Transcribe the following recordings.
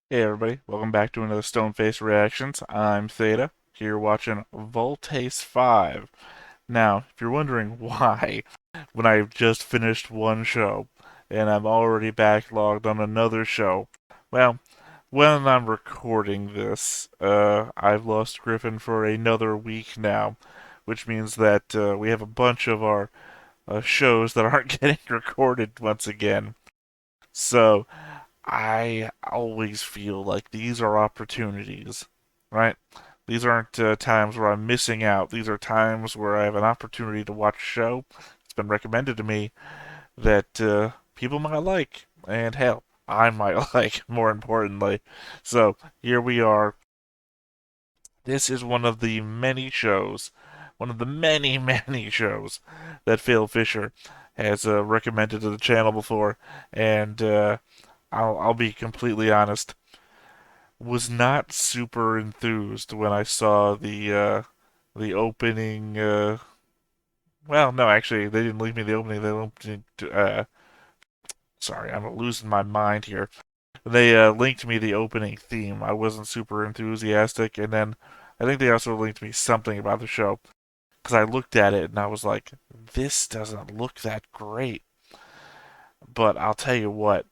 Hey everybody, welcome back to another Stoneface Reactions. I'm Theta, here watching Voltace 5. Now, if you're wondering why, when I've just finished one show, and I'm already backlogged on another show, well, when I'm recording this, I've lost Griffin for another week now, which means that we have a bunch of our shows that aren't getting recorded once again. So, I always feel like these are opportunities, right? These aren't times where I'm missing out. These are times where I have an opportunity to watch a show. It's been recommended to me that people might like, and hell, I might like, more importantly. So here we are. This is one of the many shows, one of the many, many shows that Phil Fisher has recommended to the channel before, and I'll be completely honest, was not super enthused when I saw the opening. Well, no, actually, they didn't leave me the opening. They linked me to, sorry, I'm losing my mind here. They linked me the opening theme. I wasn't super enthusiastic, and then I think they also linked me something about the show because I looked at it and I was like, this doesn't look that great. But I'll tell you what,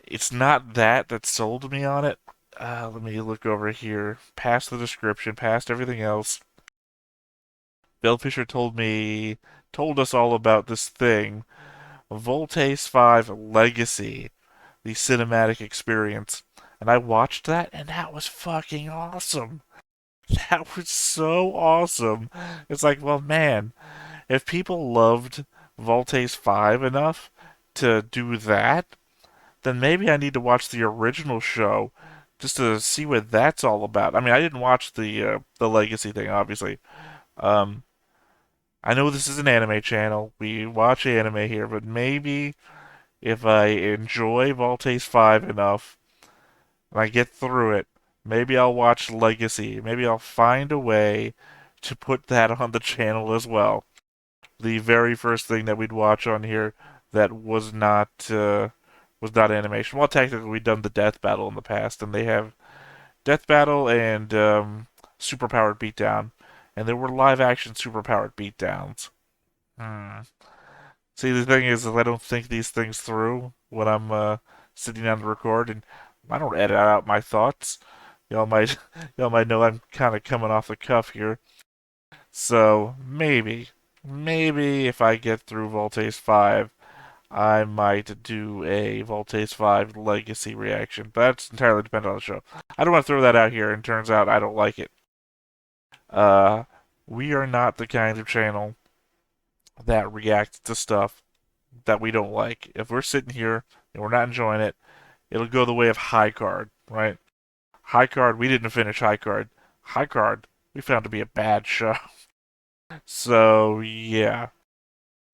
it's not that sold me on it. Let me look over here. Past the description, past everything else. Bill Fisher told us all about this thing, Voltace 5 Legacy, the cinematic experience. And I watched that, and that was fucking awesome. That was so awesome. It's like, well, man, if people loved Voltace 5 enough to do that, then maybe I need to watch the original show just to see what that's all about. I mean, I didn't watch the Legacy thing, obviously. Um, I know this is an anime channel. We watch anime here, but maybe if I enjoy Voltace 5 enough and I get through it, maybe I'll watch Legacy. Maybe I'll find a way to put that on the channel as well. The very first thing that we'd watch on here that was not animation. Well, technically we've done the Death Battle in the past, and they have Death Battle and Superpowered Beatdown, and there were live action Superpowered Beatdowns. Hmm. See, the thing is, I don't think these things through when I'm sitting down to record, and I don't edit out my thoughts. Y'all might, y'all might know I'm kind of coming off the cuff here. So maybe if I get through Voltace 5, I might do a Voltace 5 Legacy reaction. But that's entirely dependent on the show. I don't want to throw that out here, and turns out I don't like it. Uh, we are not the kind of channel that reacts to stuff that we don't like. If we're sitting here and we're not enjoying it, it'll go the way of High Card, right? High Card, we didn't finish High Card. High Card, we found to be a bad show. So, yeah.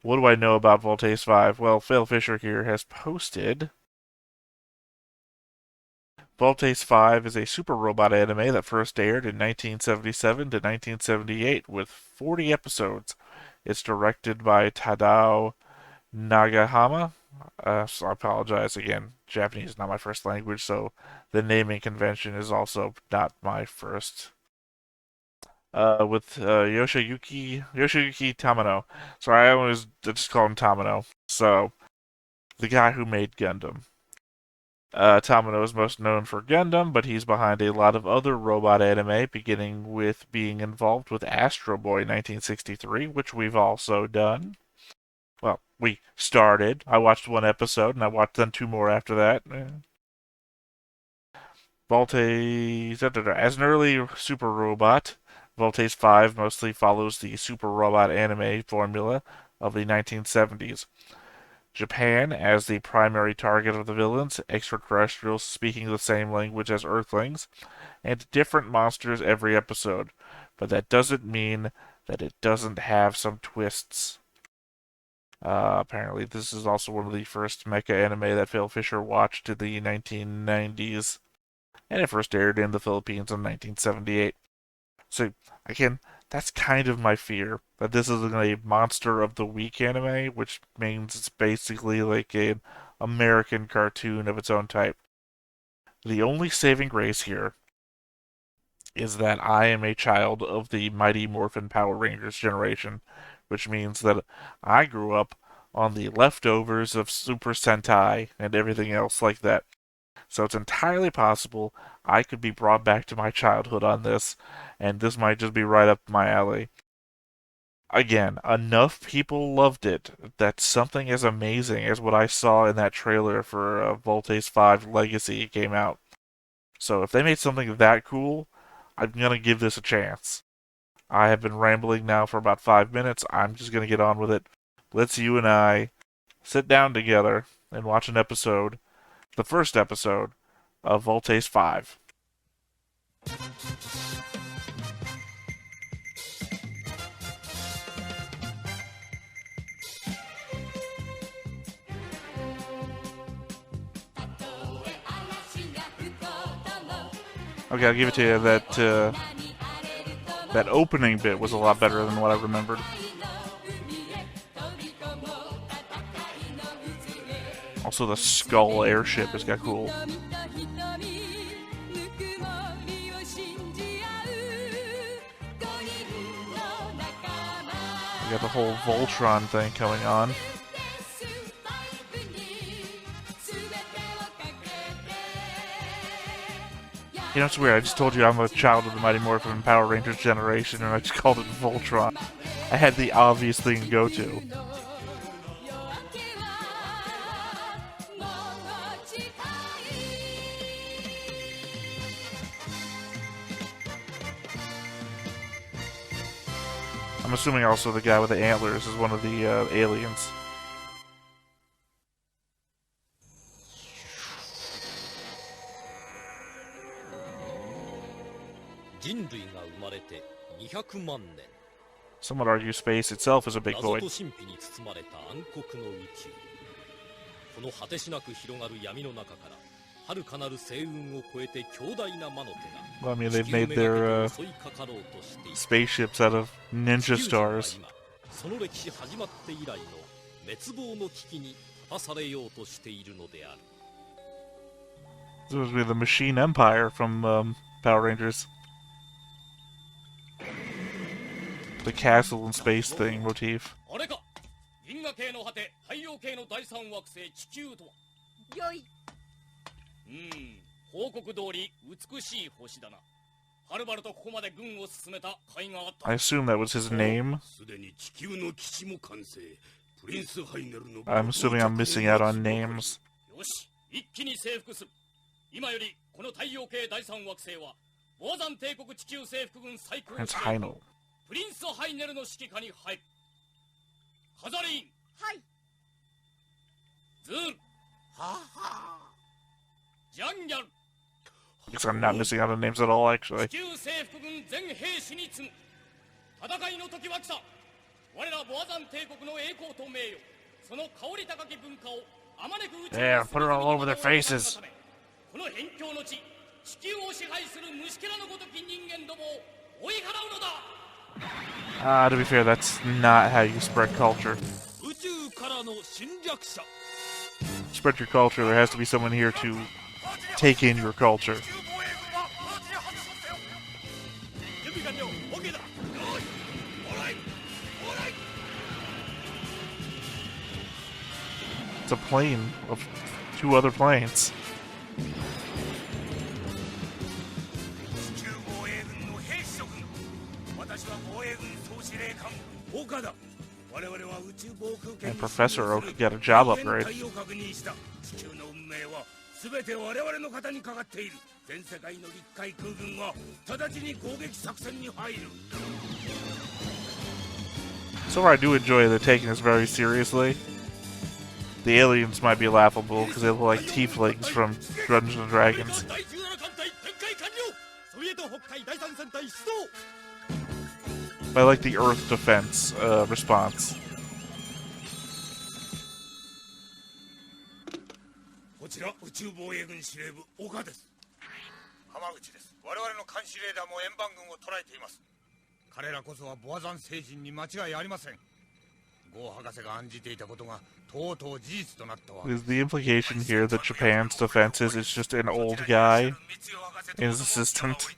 What do I know about Voltace 5? Well, Phil Fisher here has posted. Voltace 5 is a super robot anime that first aired in 1977 to 1978 with 40 episodes. It's directed by Tadao Nagahama. So I apologize again. Japanese is not my first language, so the naming convention is also not my first. With Yoshiyuki Tamano. Sorry, I always just call him Tamano. So the guy who made Gundam. Tamano is most known for Gundam, but he's behind a lot of other robot anime, beginning with being involved with Astro Boy 1963, which we've also done. Well, we started. I watched one episode, and I watched then two more after that. Volta's as an early super robot, Volta's 5 mostly follows the super robot anime formula of the 1970s. Japan as the primary target of the villains, extraterrestrials speaking the same language as Earthlings, and different monsters every episode. But that doesn't mean that it doesn't have some twists. Apparently, this is also one of the first mecha anime that Phil Fisher watched in the 1990s, and it first aired in the Philippines in 1978. So, again, that's kind of my fear that this is a Monster of the Week anime, which means it's basically like an American cartoon of its own type. The only saving grace here is that I am a child of the Mighty Morphin Power Rangers generation, which means that I grew up on the leftovers of Super Sentai and everything else like that. So it's entirely possible I could be brought back to my childhood on this, and this might just be right up my alley. Again, enough people loved it that something as amazing as what I saw in that trailer for Voltes 5 Legacy came out. So if they made something that cool, I'm gonna give this a chance. I have been rambling now for about 5 minutes. I'm just gonna get on with it. Let's you and I sit down together and watch an episode, the first episode of Voltes 5. Okay, I'll give it to you that that opening bit was a lot better than what I remembered. Also, the Skull airship has got cool. We got the whole Voltron thing coming on. You know, it's weird. I just told you I'm a child of the Mighty Morphin Power Rangers generation, and I just called it Voltron. I had the obvious thing to go to. I'm assuming also the guy with the antlers is one of the aliens. Some would argue space itself is a big void. Well, I mean, they've made their spaceships out of ninja stars. This would be the Machine Empire from Power Rangers. The castle and space thing motif. I assume that was his name. I'm assuming I'm missing out on names. Prince Heinel. I guess I'm not missing out on names at all, actually. Yeah, put it all over their faces. To be fair, that's not how you spread culture. Spread your culture, there has to be someone here to take in your culture. It's a plane of two other planes. And Professor Oak got a job upgrade. So far, I do enjoy they're taking this very seriously. The aliens might be laughable because they look like tieflings from Dungeons and Dragons. But I like the Earth defense response. Is the implication here that Japan's defenses is just an old guy and his assistant?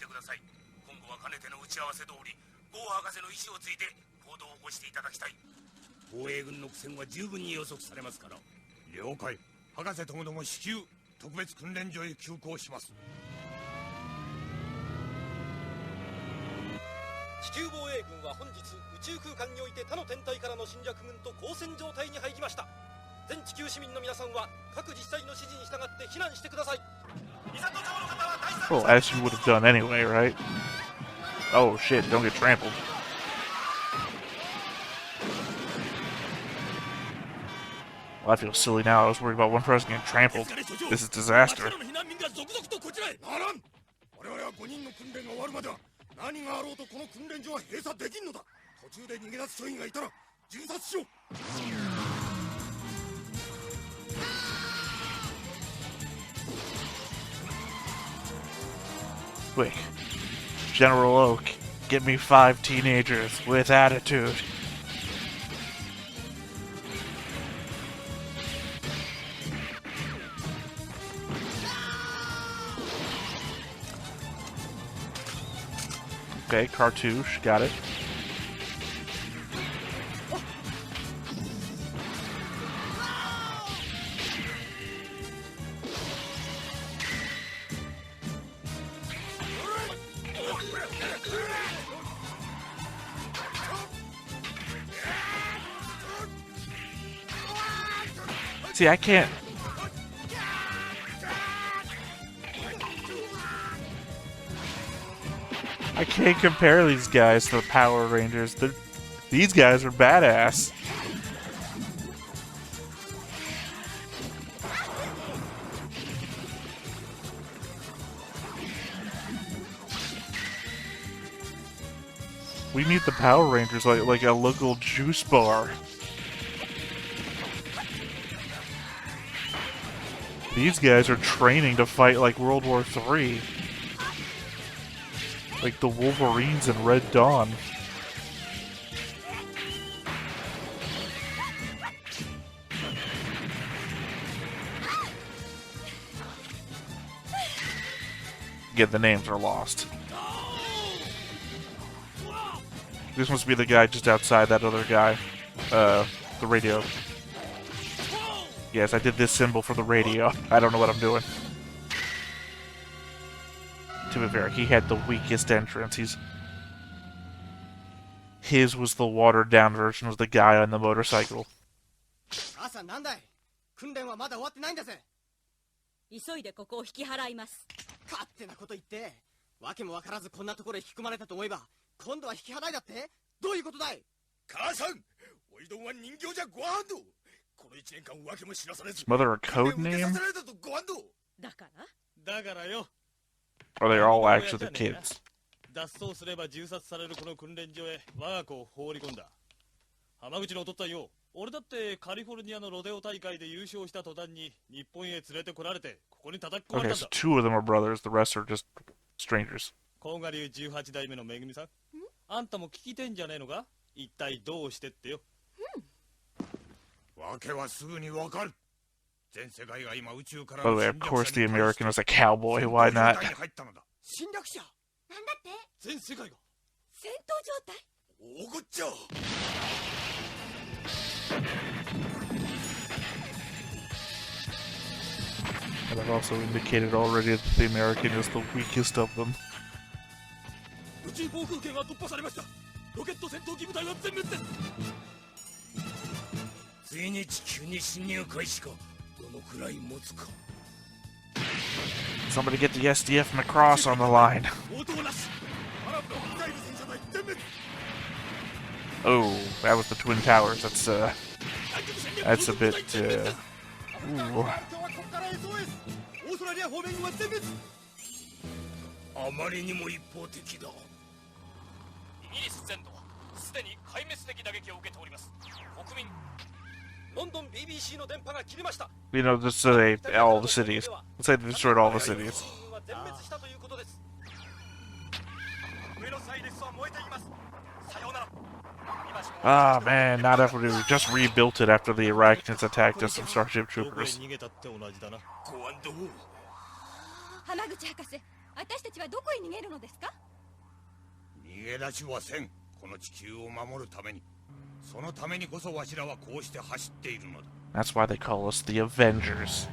Well, as you would have done anyway, right? Oh shit, don't get trampled. Well, I feel silly now. I was worried about one person getting trampled. This is disaster. Quick. General Oak, get me 5 teenagers with attitude. Okay, cartouche, got it. See, I can't... I can't compare these guys to the Power Rangers. These guys are badass. We need the Power Rangers like a local juice bar. These guys are training to fight like World War III. Like the Wolverines in Red Dawn. Again, the names are lost. This must be the guy just outside that other guy. The radio. Yes, I did this symbol for the radio. I don't know what I'm doing. To be fair, he had the weakest entrance. His was the watered down version, was the guy on the motorcycle. Is Mother a code name? Or they're all actually the kids? Okay, so 2 of them are brothers, the rest are just strangers. Oh, yeah, of course the American is a cowboy, why not? And I've also indicated already that the American is the weakest of them. Somebody get the SDF Macross on the line. Oh, that was the Twin Towers. That's a bit, ooh. You know, just say all the cities. Let's say they destroyed all the cities. Ah, man, not after we just rebuilt it after the Arachnids attacked us, some Starship Troopers. 浜口博士、私たちはどこへ逃げるのですか？逃げ出しはせん。この地球を守るために。そのためにこそわしらはこうして走っているのだ。That's why they call us the Invaders.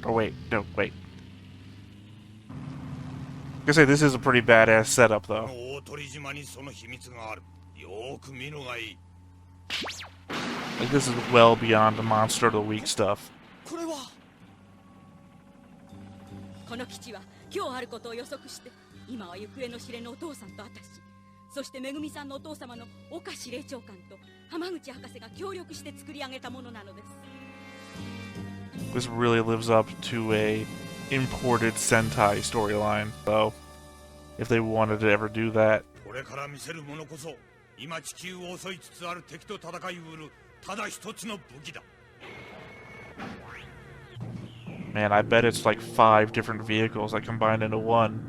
Oh wait, no, wait. I can say this is a pretty badass setup, though. 大鳥島にその秘密がある。よく見るがいい。Like, this is well beyond the monster of the week stuff. これはこの基地は今日あることを予測して、今は行方の知れぬお父さんと私、そしてめぐみさんのお父様の岡司令長官と浜口博士が協力して作り上げたものなのです。This really lives up to a imported Sentai storyline, though. If they wanted to ever do that. これから見せるものこそ、今地球を襲いつつある敵と戦いうるただ一つの武器だ。Man, I bet it's like 5 different vehicles that combine into one.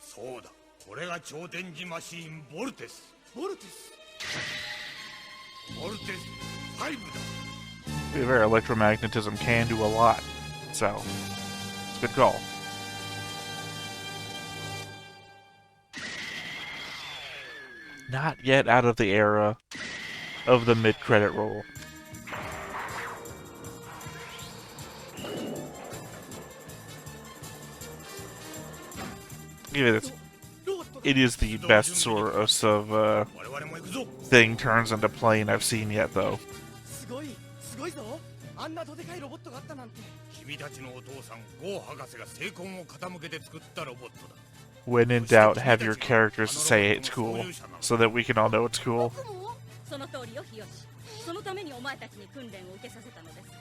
そうだ、これが超電磁マシーンボルテス。ボルテス5だ。Their electromagnetism can do a lot, so it's a good call. Not yet out of the era of the mid-credit roll. It is the best sort of thing turns into plane I've seen yet, though. When in doubt, have your characters say it's cool, so that we can all know it's cool. その通りよ、日吉。そのためにお前たちに訓練を受けさせたのです。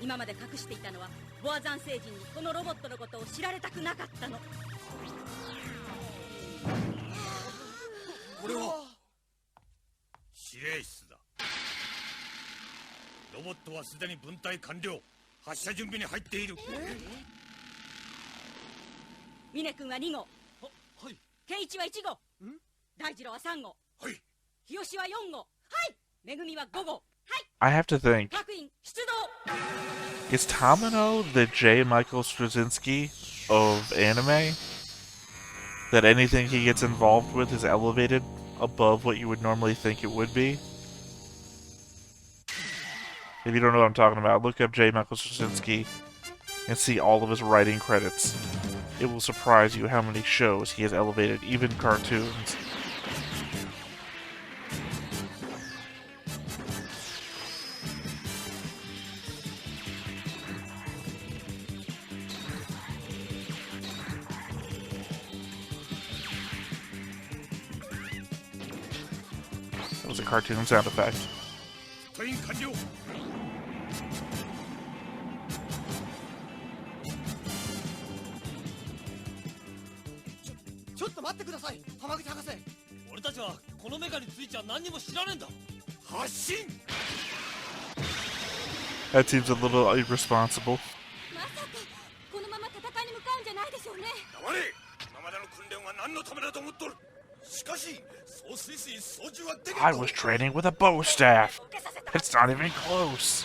今まで隠していたのは、ボアザン星人にこのロボットのことを知られたくなかったの。これは司令室だ。ロボットはすでに分隊完了。発射準備に入っている。峰君は2号。はい。圭一は1号。大二郎は3号。はい。日吉は4号。はい。めぐみは5号。はい。I have to think. 各員出動。 Is Tamino the J. Michael Straczynski of anime? That anything he gets involved with is elevated above what you would normally think it would be? If you don't know what I'm talking about, look up J. Michael Straczynski and see all of his writing credits. It will surprise you how many shows he has elevated, even cartoons. That was a cartoon sound effect. ちょっと待ってください、浜口博士。俺たちはこのメカについちゃ何にも知らねえんだ。発進。 That seems a little irresponsible. まさかこのまま戦いに向かうんじゃないでしょうね。黙れ。今までの訓練は何のためだと思っとる。しかし、そうスイスイ操縦はできる。 I was training with a bow staff. It's not even close.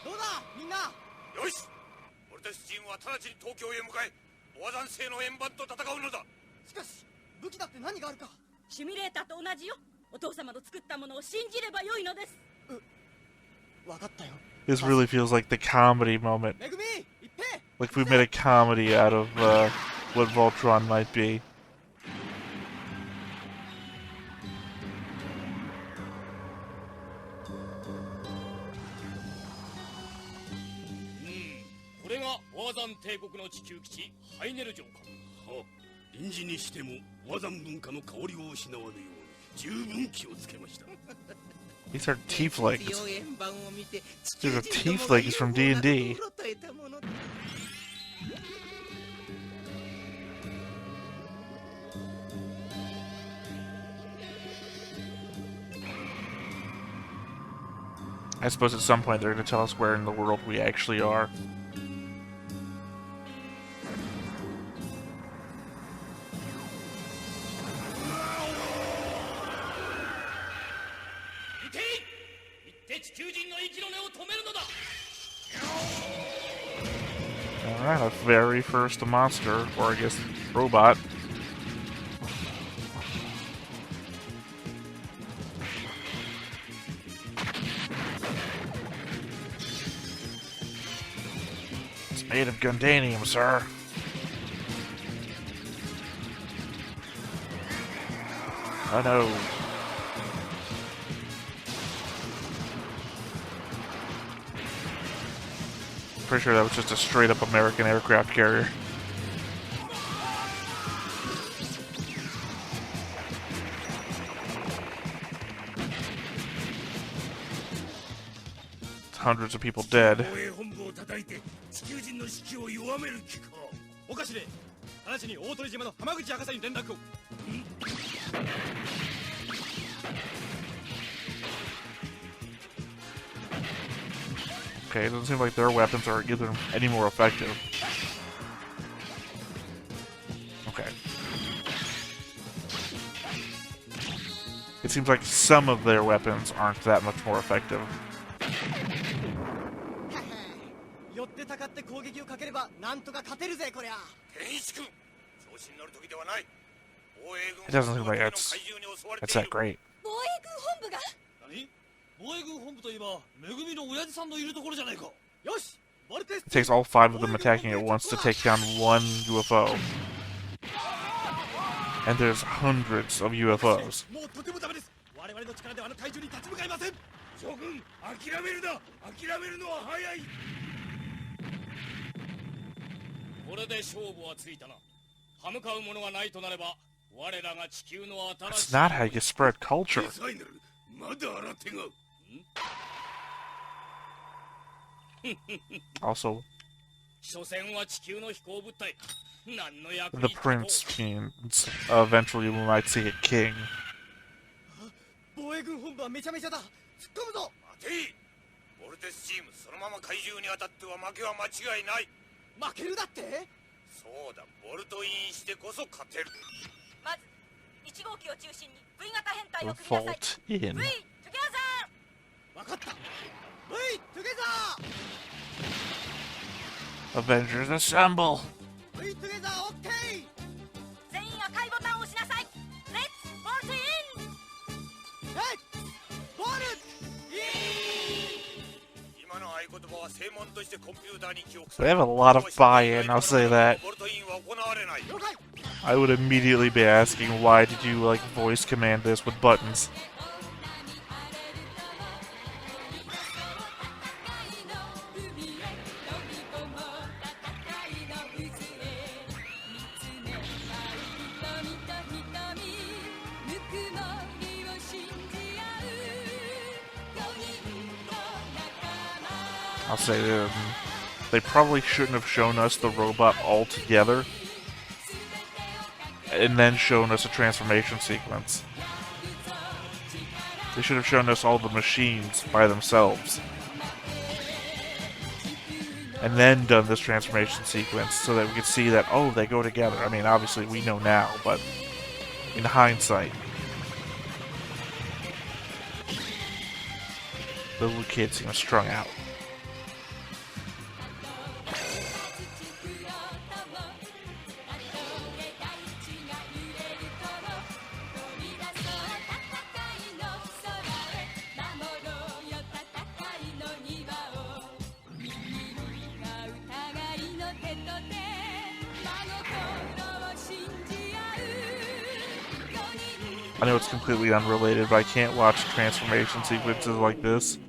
どうだみんな。よし。俺たちチームは直ちに東京へ向かえ。ボアザン星の円盤と戦うのだ。しかし武器だって何があるか。シミュレーターと同じよ。お父様の作ったものを信じればよいのです。わかったよ。 This really feels like the comedy moment. めぐみ、一平。 Like we made a comedy out of what Voltron might be. これがボアザン帝国の地球基地ハイネル城か。は臨時にしてもボアザン文化の香りを失わぬように十分気をつけました。 These are tieflings. These are tieflings from D&D. I suppose at some point they're going to tell us where in the world we actually are. Alright, a very first monster, or I guess robot. It's made of Gundanium, sir. Oh no. Pretty sure that was just a straight-up American aircraft carrier. Hundreds of people dead. Okay, it doesn't seem like their weapons are either any more effective. Okay. It seems like some of their weapons aren't that much more effective. It doesn't seem like that's that great. It takes all 5 of them attacking at once to take down one UFO. And there's hundreds of UFOs. That's not how you spread culture. Also, the prince means eventually we might see a king. Vault in. Avengers assemble! They have a lot of buy-in, I'll say that. I would immediately be asking, why did you, like, voice command this with buttons? I'll say they probably shouldn't have shown us the robot all together and then shown us a transformation sequence. They should have shown us all the machines by themselves and then done this transformation sequence so that we could see that, oh, they go together. I mean, obviously we know now, but in hindsight, the little kid seems strung out. I know it's completely unrelated, but I can't watch transformation sequences like this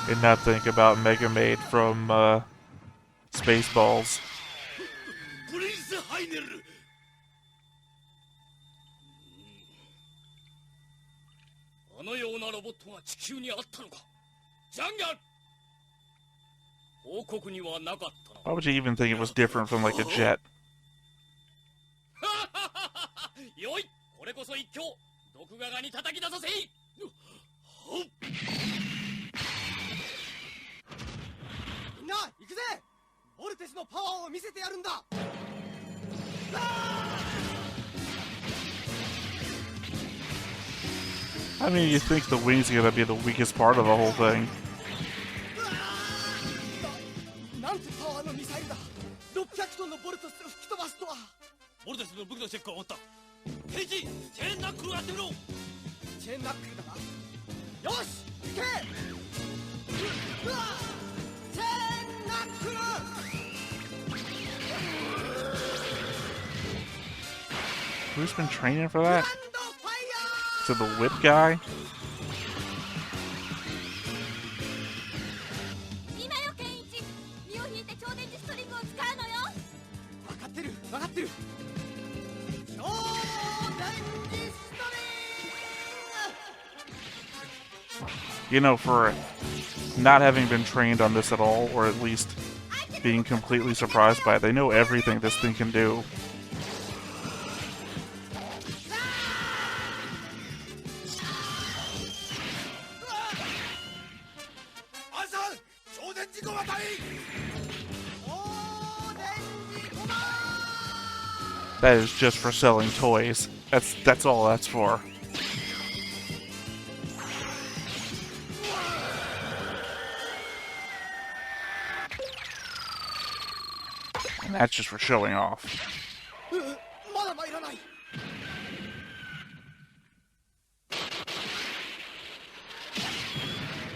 and not think about Mega Maid from Spaceballs. Why would you even think it was different from, like, a jet? ほっみんな行くぜ。ボルテスのパワーを見せてやるんだ。 I mean, you think the wings are gonna be the weakest part of the whole thing. なんてパワーのミサイルだ。600トンのボルテスを吹き飛ばすとは。ボルテスの武器のチェックは終わったケイジチェーンナックルをやってみろチェーンナックルだな。よし行け。うわチェーンナックル。 Who's been training for that? グランドファイヤー。 To the whip guy? 今よケンイチ、身を引いて超電磁ストリングを使うのよ。分かってる分かってる。超電磁ストリング。 You know, for not having been trained on this at all, or at least being completely surprised by it, they know everything this thing can do. アンさん超電磁コマ隊。 超電磁コマ。 That is just for selling toys. That's all that's for. And that's just for showing off. まだ参らない。ケ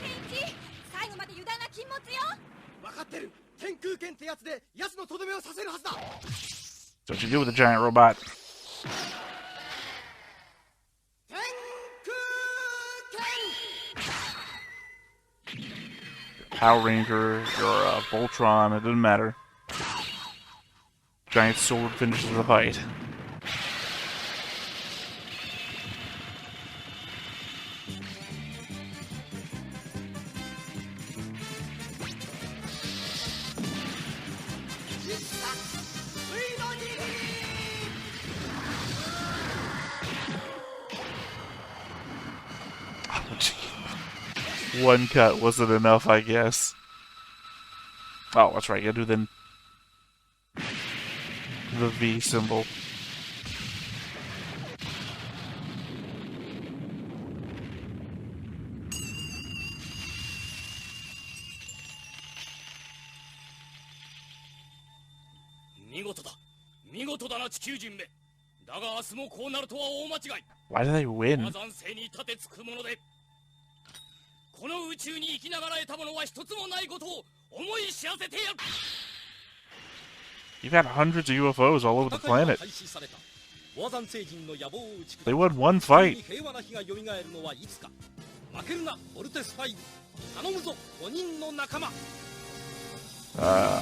ンイチ、最後まで油断は禁物よ。分かってる。天空剣ってやつで奴のとどめをさせるはずだ。 That's what you do with a giant robot. 天空剣。 Power Ranger, or Voltron, it doesn't matter. Giant sword finishes the fight. One cut wasn't enough, I guess. Oh, that's right, you gotta do the V symbol. Why do they win? この宇宙に生きながら得たものは一つもないことを思い知らせてやる。 You've had hundreds of UFOs all over the planet. They won one fight.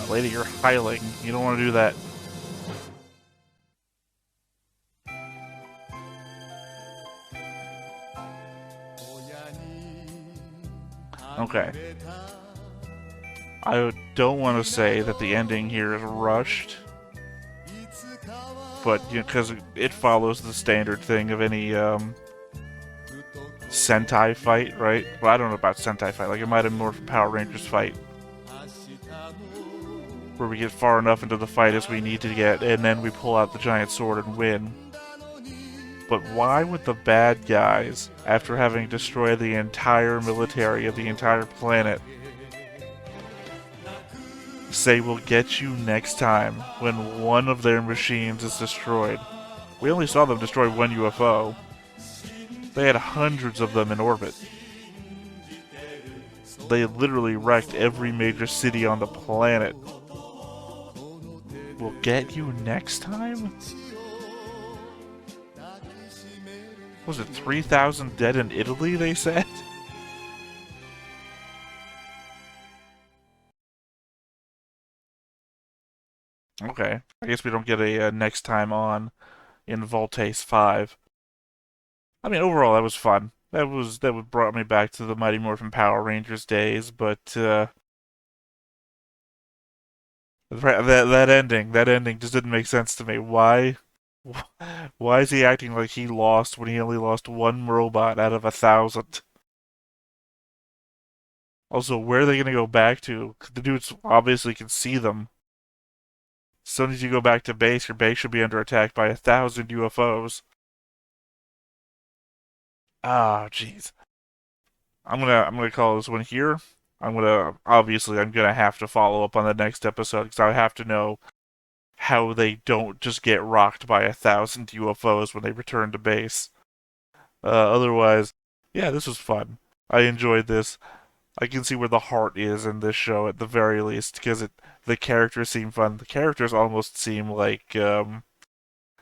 Lady, you're hiling. You don't want to do that. Okay. I don't want to say that the ending here is rushed, but because it follows the standard thing of any Sentai fight, right? Well, I don't know about Sentai fight. Like, it might have more from Power Rangers fight, where we get far enough into the fight as we need to get, and then we pull out the giant sword and win. But why would the bad guys, after having destroyed the entire military of the entire planet, say we'll get you next time when one of their machines is destroyed? We only saw them destroy one UFO. They had hundreds of them in orbit. They literally wrecked every major city on the planet. We'll get you next time? Was it 3,000 dead in Italy, they said? Okay, I guess we don't get a next time on in Voltace 5. I mean, overall, that was fun. That brought me back to the Mighty Morphin Power Rangers days, but that ending just didn't make sense to me. Why is he acting like he lost when he only lost one robot out of 1,000? Also, where are they gonna go back to? The dudes obviously can see them. As soon as you go back to base, your base should be under attack by 1,000 UFOs. Ah, jeez. I'm gonna call this one here. I'm gonna have to follow up on the next episode because I have to know how they don't just get rocked by 1,000 UFOs when they return to base. Otherwise, yeah, this was fun. I enjoyed this. I can see where the heart is in this show at the very least because the characters seem fun. The characters almost seem like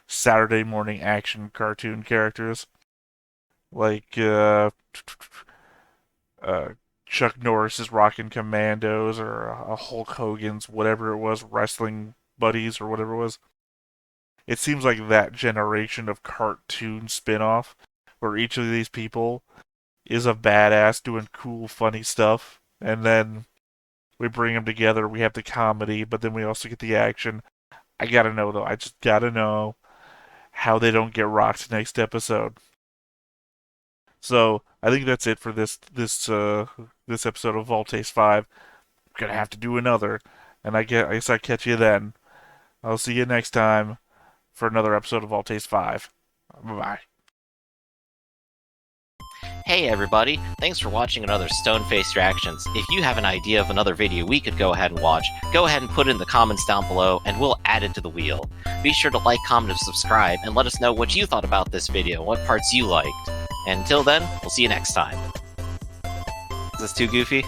Saturday morning action cartoon characters, like uh, Chuck Norris's Rockin' Commandos or Hulk Hogan's whatever it was, Wrestling Buddies or whatever it was. It seems like that generation of cartoon spin-off where each of these people is a badass doing cool, funny stuff, and then we bring them together. We have the comedy, but then we also get the action. I gotta know though. I just gotta know how they don't get rocked next episode. So I think that's it for this episode of Voltace 5. I'm gonna have to do another, and I guess I catch you then. I'll see you next time for another episode of Voltace 5. Bye bye. Hey everybody, thanks for watching another Stone-Faced Reactions. If you have an idea of another video we could go ahead and watch, go ahead and put it in the comments down below and we'll add it to the wheel. Be sure to like, comment, and subscribe and let us know what you thought about this video, what parts you liked. And until then, we'll see you next time. Is this too goofy?